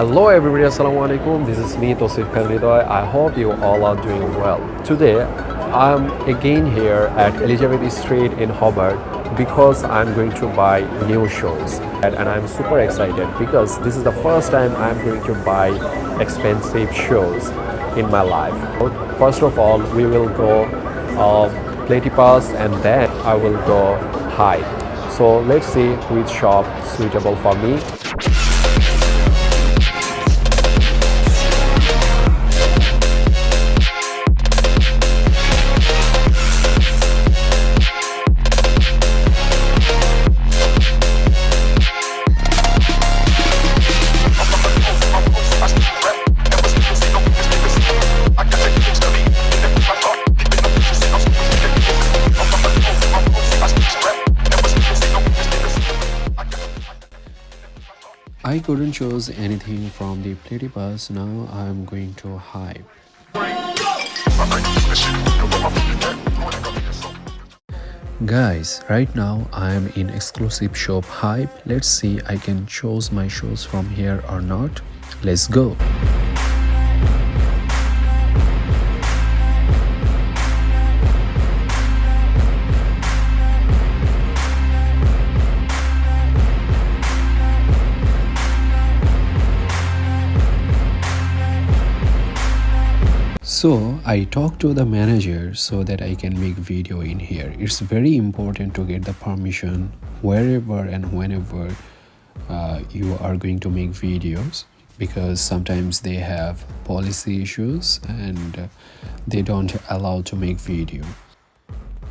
Hello everybody, assalamu alaikum. This is me, Tawsif Khan Ridoy. I hope you all are doing well. Today, I'm again here at Elizabeth Street in Hobart because I'm going to buy new shoes. And I'm super excited because this is the first time I'm going to buy expensive shoes in my life. First of all, we will go Platypus and then I will go Hype. So let's see which shop suitable for me. I couldn't choose anything from the Platypus. Now I'm going to Hype. Guys, right now I am in exclusive shop Hype. Let's see I can choose my shoes from here or not. Let's go. So I talked to the manager so that I can make video in here. It's very important to get the permission wherever and whenever you are going to make videos, because sometimes they have policy issues and they don't allow to make video.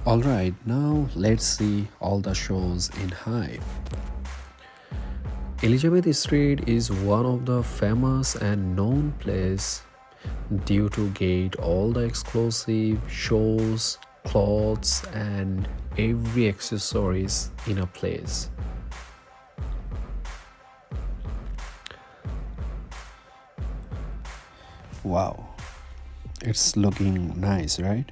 Alright, now let's see all the shows in Hype. Elizabeth Street is one of the famous and known place due to get all the exclusive shows, clothes and every accessories in a place. Wow, it's looking nice, right?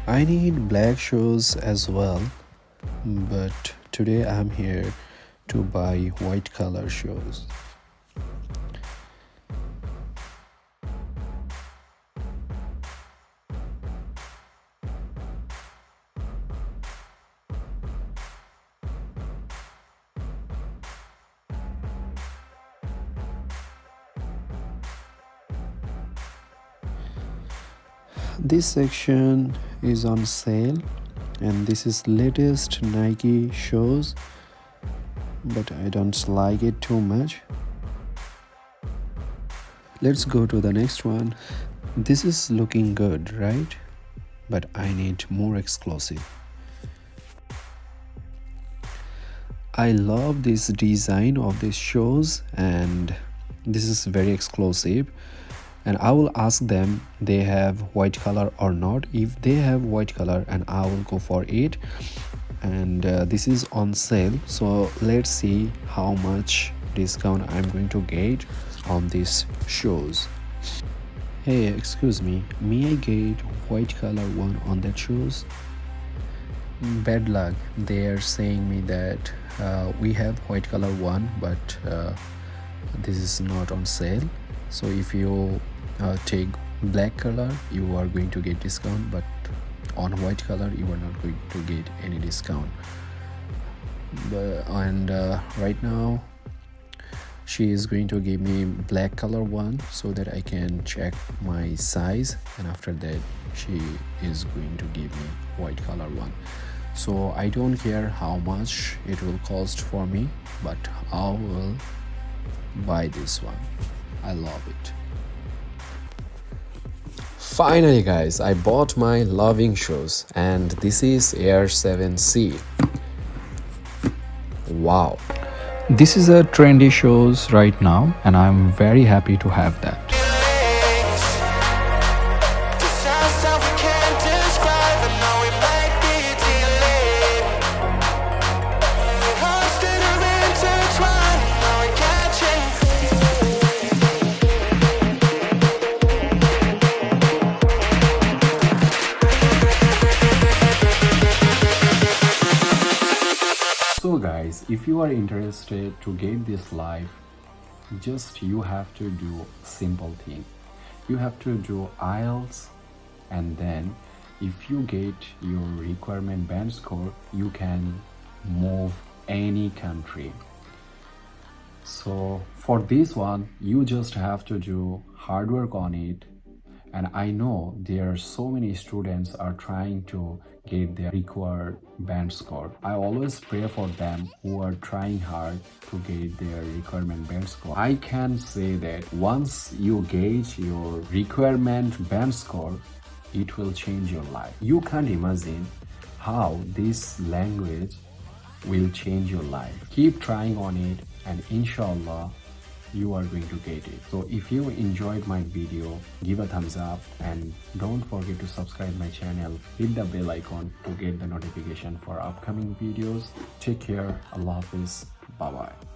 I need black shoes as well, but today I'm here to buy white color shoes. This section is on sale and this is latest Nike shoes, but I don't like it too much. Let's go to the next one. This is looking good, right? But I need more exclusive. I love this design of these shoes and this is very exclusive. And I will ask them they have white color or not. If they have white color, and I will go for it. And this is on sale, so let's see how much discount I'm going to get on these shoes. Hey, excuse me, may I get white color one on that shoes? Bad luck, they are saying me that we have white color one, but this is not on sale. So if you take black color, you are going to get discount, but on white color you are not going to get any discount. And right now she is going to give me black color one so that I can check my size, and after that she is going to give me white color one. So I don't care how much it will cost for me, but I will buy this one. I love it. Finally guys, I bought my loving shoes and this is Air 7C. Wow. This is a trendy shoes right now and I'm very happy to have that. guys, if you are interested to get this life, just you have to do simple thing. You have to do IELTS, and then if you get your requirement band score, you can move any country. So for this one, you just have to do hard work on it. And I know there are so many students are trying to get their required band score. I always pray for them who are trying hard to get their requirement band score. I can say that once you get your requirement band score, it will change your life. You can't imagine how this language will change your life. Keep trying on it, and inshallah you are going to get it. So if you enjoyed my video, give a thumbs up and don't forget to subscribe my channel. Hit the bell icon to get the notification for upcoming videos. Take care. Allah Hafiz. Bye bye.